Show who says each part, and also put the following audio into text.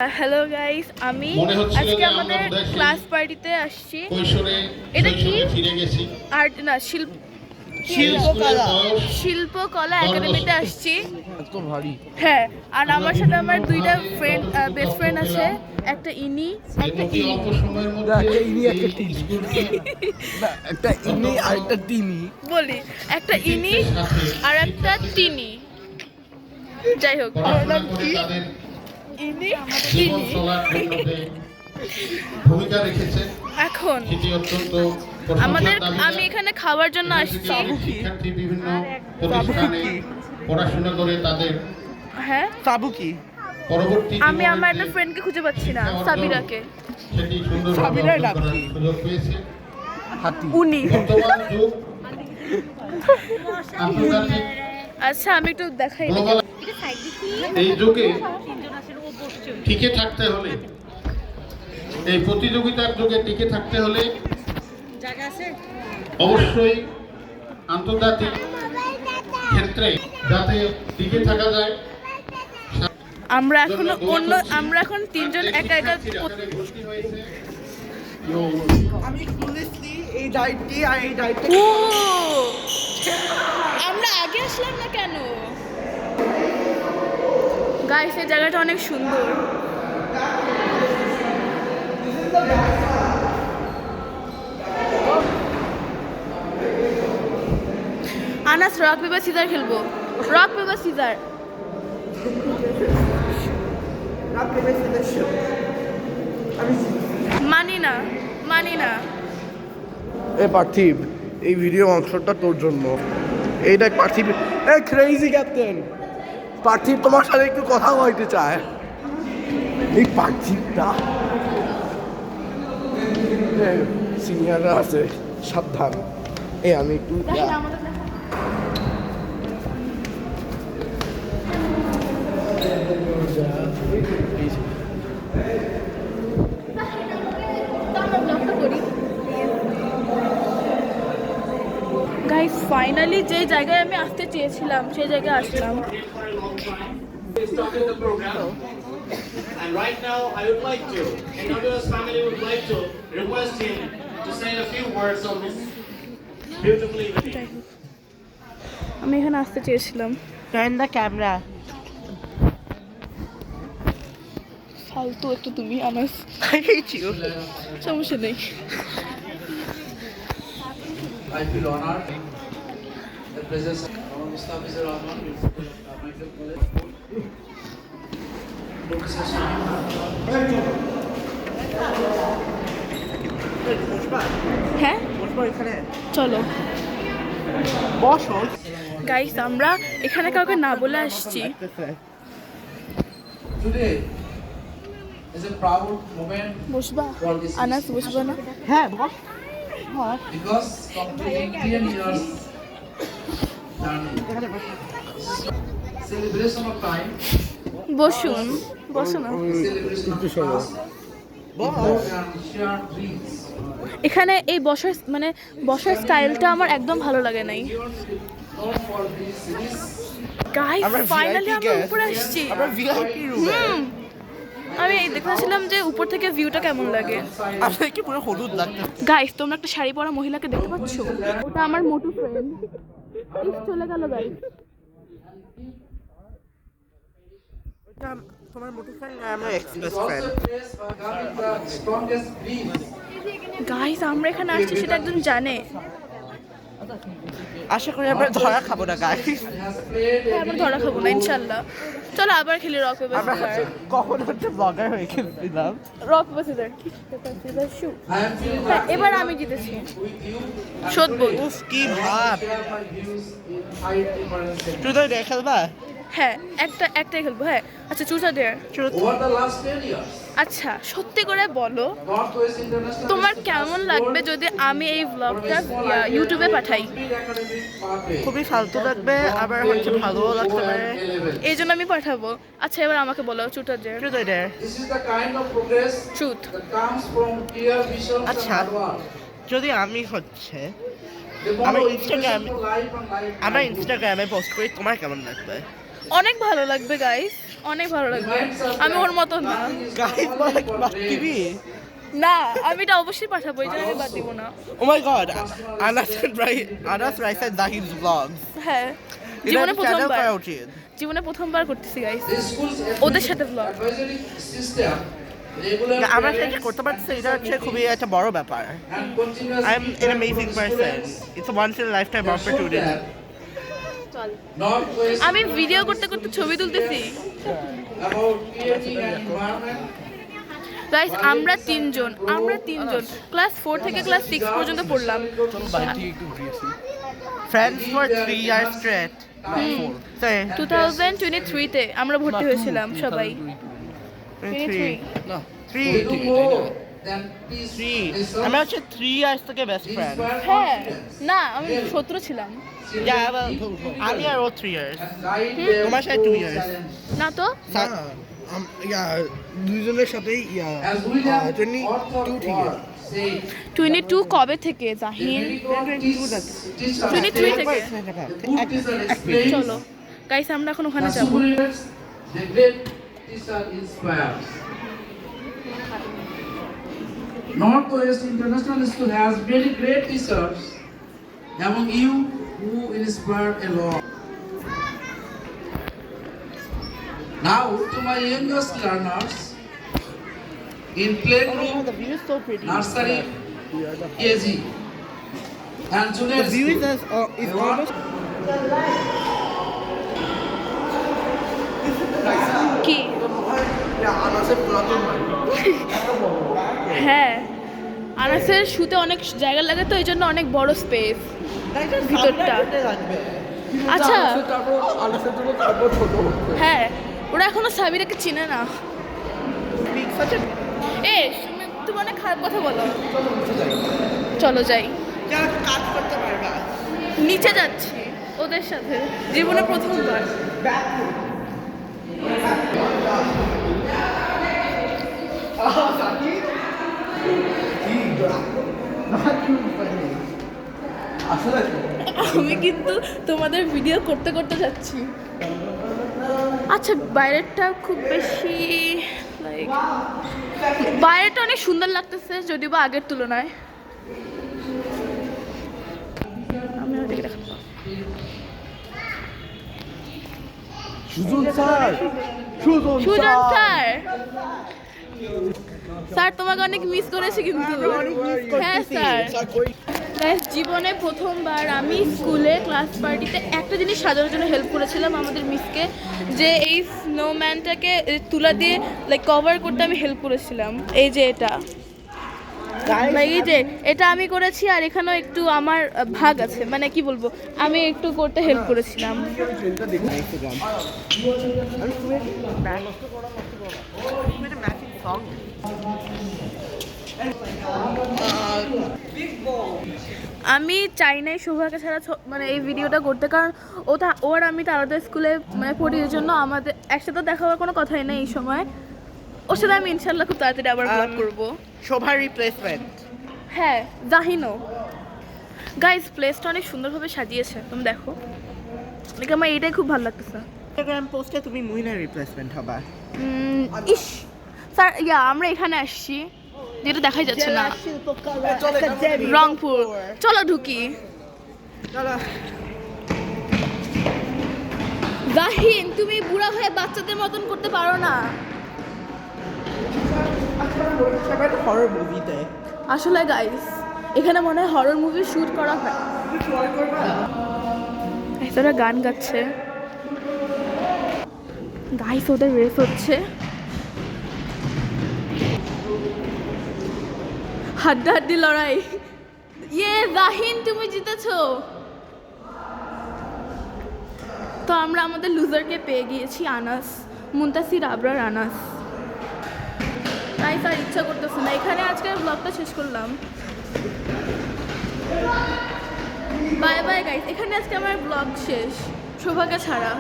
Speaker 1: Hello guys, আমি আজকে আমাদের ক্লাস পার্টিতে আসছি। এটা কি আর্ট না শিল্পকলা একাডেমিতে আসছি। হ্যাঁ, আর আমার সাথে আমার দুইটা ফ্রেন্ড বেস্ট ফ্রেন্ড আছে, একটা ইনি একটা বলি একটা ইনি আর একটা টিনি। যাই হোক,
Speaker 2: ভূমিকা রেখেছে।
Speaker 1: এখন আমি এখানে খাওয়ার জন্য আসছি।
Speaker 2: শিক্ষার্থী বিভিন্ন প্রতিষ্ঠানে পড়াশোনা করে তাদের
Speaker 1: পরবর্তী আমি আমার একটা ফ্রেন্ডকে খুঁজে পাচ্ছি না, সাবিরাকে।
Speaker 2: সেটি সুন্দরভাবে সুযোগ পেয়েছে।
Speaker 1: উনি
Speaker 2: বর্তমান যুগ আন্তর্জাতিক
Speaker 1: আচ্ছা, আমি একটু দেখাই।
Speaker 2: এই যুগে টিকে থাকতে হলে, এই প্রতিযোগিতার যুগে টিকে থাকতে হলে অবশ্যই আন্তর্জাতিক ক্ষেত্রে যাতে টিকে থাকা যায়।
Speaker 1: আমরা এখন তিনজন একা একা।
Speaker 3: আমি খুলেছি এই ডায়েটটি আর এই ডায়েটটা।
Speaker 1: ও, আমরা আগে আসলাম না কেন? গাইস, এই জায়গাটা অনেক সুন্দর। আনাস, রক পেপার সিজার খেলবো। Rock paper scissor. মানি না।
Speaker 3: এ পার্থিব, এই ভিডিও অংশটা তোর জন্য। এইটা পার্থিব, এ ক্রেজি ক্যাপ্টেন পার্থিব তোমার সাথে একটু কথা বলতে চায়। এই পার্থিবটা সিনিয়ররা আছে, সাবধান। আমি একটু
Speaker 1: গাইস, ফাইনালি যে জায়গায় আমি আসতে চেয়েছিলাম সেই জায়গায় আসলাম।
Speaker 4: And right now, I would like to, and Nabila's family would like to request him to say a few words on this beautiful evening.
Speaker 1: আমি এখানে আসতে চেয়েছিলাম।
Speaker 3: Turn the camera.
Speaker 1: ফালতু একটু তুমি, আনাস। সমস্যা নেই।
Speaker 5: I feel honored the presence of Mustafizur Rahman, Michael College, Professor
Speaker 1: হ্যাঁ, চলো
Speaker 3: বসো।
Speaker 1: গাইস, আমরা এখানে কাউকে না বলে আসছি।
Speaker 5: Today is a proud moment
Speaker 1: বসবা Anas, বসবা না?
Speaker 3: হ্যাঁ বস।
Speaker 5: because completing 10 years journey. Celebration of time,
Speaker 1: বসো না।
Speaker 5: celebration of past, and shared dreams.
Speaker 1: এখানে এই বসার স্টাইলটা আমার একদম ভালো লাগে নাই।
Speaker 5: Known for this series,
Speaker 1: guys, finally আমরা উপরে আসছি। আমি দেখতেছিলাম যে উপর থেকে ভিউটা কেমন লাগে।
Speaker 3: আসলে কি পুরো হলুদ লাগছে।
Speaker 1: গাইস, তোমরা একটা শাড়ি পরা মহিলাকে দেখতে পাচ্ছ? ওটা আমার মোটু ফ্রেন্ড। চলে গেল গাইস।
Speaker 3: তোমার মোটর ফ্রেন্ড, আমার express friend.
Speaker 5: also placed by having the strongest dreams.
Speaker 1: Guys, আমরা এখানে আসছি সেটা একজন জানে।
Speaker 3: আশা করি আমরা ধরা খাবো না গাইস।
Speaker 5: Has played a
Speaker 1: আমরা ধরা খাবো না ইনশাল্লাহ। চলো আবার খেলি রক পেপার
Speaker 3: আমরা
Speaker 1: সিজার।
Speaker 3: কখন হচ্ছে ব্লগার হয়ে খেলছিলাম।
Speaker 1: Rock paper caesar shoe.
Speaker 5: I am feeling
Speaker 1: হ্যাঁ,
Speaker 5: happy
Speaker 1: এবার আমি জিতেছি।
Speaker 5: with you
Speaker 1: সত্য।
Speaker 3: উফ কি ভাব।
Speaker 5: share my views in high difference.
Speaker 3: তুই তো খেলবা?
Speaker 1: হ্যাঁ, একটাই খেলবো। হ্যাঁ, আচ্ছা, চুজা দেয়ার।
Speaker 5: Over the last 10 years,
Speaker 1: আচ্ছা, সত্যি করে বলো
Speaker 5: Northwest International
Speaker 1: তোমার
Speaker 5: Institute
Speaker 1: কেমন
Speaker 5: has
Speaker 1: লাগবে
Speaker 5: grown
Speaker 1: যদি আমি এই
Speaker 5: from a
Speaker 1: ব্লগটা
Speaker 5: small idea
Speaker 1: ইউটিউবে
Speaker 5: to a
Speaker 1: পাঠাই?
Speaker 5: big academic pathway.
Speaker 3: খুবই ফালতু লাগবে, আবার হচ্ছে ভালোও লাগতে পারে।
Speaker 1: এই জন্য আমি পাঠাবো। আচ্ছা, এবার আমাকে বলো চুটা দেয়ার।
Speaker 3: তুই তো এটা
Speaker 5: This is the kind of progress
Speaker 1: truth.
Speaker 5: that comes from clear vision and
Speaker 3: আচ্ছা।
Speaker 5: hard work.
Speaker 3: যদি আমি হচ্ছে
Speaker 5: The
Speaker 3: আমার
Speaker 5: more
Speaker 3: Instagram
Speaker 5: inspiration to life and life.
Speaker 3: আমার ইনস্টাগ্রামে পোস্ট করি, তোমার কেমন লাগবে?
Speaker 1: অনেক ভালো লাগবে গাইস, অনেক ভালো লাগবে। আমি ওর মতো না।
Speaker 3: গাইস মানে টিভি
Speaker 1: না, আমি এটা অবশ্যই পাঠাবো, এই জন্য আমি বাদ দিব না।
Speaker 3: ও মাই গড, আনাস রাইসার দাহির's vlogs
Speaker 1: হ্যাঁ,
Speaker 3: এটা
Speaker 1: জীবনে
Speaker 3: চ্যানেল
Speaker 1: প্রথমবার,
Speaker 3: করা উচিত।
Speaker 1: জীবনে প্রথমবার করতেছি গাইস
Speaker 5: The school's
Speaker 1: ওদের সাথে vlog।
Speaker 5: advisory system, regular
Speaker 3: আমরা
Speaker 5: parents
Speaker 3: সেটা করতে পারছি, এটা হচ্ছে খুবই একটা বড় ব্যাপার।
Speaker 5: and continuous
Speaker 3: I am an
Speaker 5: feedback
Speaker 3: amazing
Speaker 5: from the
Speaker 3: person.
Speaker 5: students
Speaker 3: It's a once in a lifetime
Speaker 5: that show
Speaker 3: opportunity.
Speaker 5: that Northwest
Speaker 1: আমি ভিডিও করতে করতে ছবি তুলতেছি
Speaker 5: about creating an environment
Speaker 1: guys. আমরা তিনজন ক্লাস 4 থেকে ক্লাস 6 পর্যন্ত পড়লাম।
Speaker 3: Friends for 3 years straight. Sorry,
Speaker 1: 2023 তে আমরা ভর্তি হয়েছিলাম সবাই।
Speaker 3: 3. No,
Speaker 5: they
Speaker 3: 3.
Speaker 5: do more than peace
Speaker 3: 3.
Speaker 5: research,
Speaker 3: আমরা হচ্ছে 3 years থেকে বেস্ট ফ্রেন্ড।
Speaker 5: inspire
Speaker 1: হ্যাঁ,
Speaker 5: confidence,
Speaker 1: না আমি শত্রু ছিলাম
Speaker 3: Yeah, আমি আর ও 3 years.
Speaker 5: and guide them
Speaker 3: তোমার সাথে 2
Speaker 5: through
Speaker 3: years.
Speaker 5: challenges.
Speaker 1: না তো।
Speaker 3: দুজনের সাথেই
Speaker 5: As William
Speaker 3: 22 থেকে।
Speaker 5: Orford said,
Speaker 1: 22 কবে থেকে
Speaker 5: "A
Speaker 1: Jahin?
Speaker 5: very good teacher
Speaker 1: 23 থেকে।
Speaker 5: the good teacher explains,
Speaker 1: চলো গাইস, আমরা এখন ওখানে
Speaker 5: the
Speaker 1: যাব।
Speaker 5: superiors, the great teacher inspires." Northwest International School has very great teachers among you who inspire a lot. Now to my youngest learners in playgroup,
Speaker 3: The view is so pretty.
Speaker 5: nursery, KG, and junior
Speaker 3: The view
Speaker 5: school.
Speaker 3: is
Speaker 5: I want
Speaker 3: almost
Speaker 1: কি? হ্যাঁ, আনাসের শুতে অনেক জায়গা লাগে তো এই জন্য অনেক বড় স্পেস ভিতরটা। আচ্ছা হ্যাঁ, ওরা এখনো সাবিরাকে চিনে না। এ তুমি অনেক খারাপ কথা বলো। চলো যাই,
Speaker 3: কাজ করতে পারবা।
Speaker 1: নিচে যাচ্ছি ওদের সাথে, জীবনে প্রথমবার। আমি কিন্তু তোমাদের ভিডিও করতে করতে যাচ্ছি। আচ্ছা, বাইরেরটা খুব বেশি লাইক, বাইরেটা অনেক সুন্দর লাগতেছে যদিও বা আগের তুলনায়। আমি ওদিকে দেখাবো।
Speaker 3: Sujan sir, Sujan
Speaker 1: Sujan sir, sir তোমাকে অনেক মিস করেছি কিন্তু। হ্যাঁ স্যার। গাইস, জীবনে প্রথমবার আমি স্কুলে ক্লাস পার্টিতে একটা জিনিস সাজানোর জন্য হেল্প করেছিলাম আমাদের মিসকে, যে এই স্নোম্যানটাকে তুলা দিয়ে লাইক কভার করতে আমি হেল্প করেছিলাম। এই যে এটা, এই যে এটা আমি করেছি, আর এখানেও একটু আমার ভাগ আছে, মানে কি বলবো, আমি একটু করতে হেল্প করেছিলাম। আমি চাই নাই শোভাকে ছাড়া মানে এই ভিডিওটা করতে, কারণ ও আর আমি তো আলাদা স্কুলে মানে পড়ি, এর জন্য আমাদের একসাথে দেখা হওয়ার কোনো কথাই নেই এই সময়। ওর সাথে আমি ইনশাল্লাহ খুব তাড়াতাড়ি আবার ব্লগ করবো।
Speaker 3: শোভার রিপ্লেসমেন্ট।
Speaker 1: হ্যাঁ, জাহিনও। গাইস, প্লেসটা অনেক সুন্দরভাবে সাজিয়েছে, তুমি দেখো, like আমার এইটাই খুব ভালো লাগতেছে।
Speaker 3: ইনস্টাগ্রাম পোস্টে তুমি মুহিনার রিপ্লেসমেন্ট হবা।
Speaker 1: ইস স্যার, আমরা এখানে আসছি যেটা দেখাই যাচ্ছে না, রংপুর। চলো ঢুকি। জাহিন, তুমি বুড়া হয়ে বাচ্চাদের মতন করতে পারো না।
Speaker 3: হরর মুভিতে
Speaker 1: আসলে গাইস, এখানে মনে হয় হরর মুভি শুট করা হয়। এতটা গান গাচ্ছে গাইস, ওদের রেস হচ্ছে, হাড্ডাহাড্ডি লড়াই। জাহিন, তুমি জিতেছো। তো আমরা আমাদের লুজারকে পেয়ে গিয়েছি, আনাস, মুনতাসির আবরার আনাস। তাই স্যার ইচ্ছা করতেছে না, এখানে আজকে ব্লগটা শেষ করলাম। বাই বাই গাইস, এখানে আজকে আমার ব্লগ শেষ, শোভাকে ছাড়া।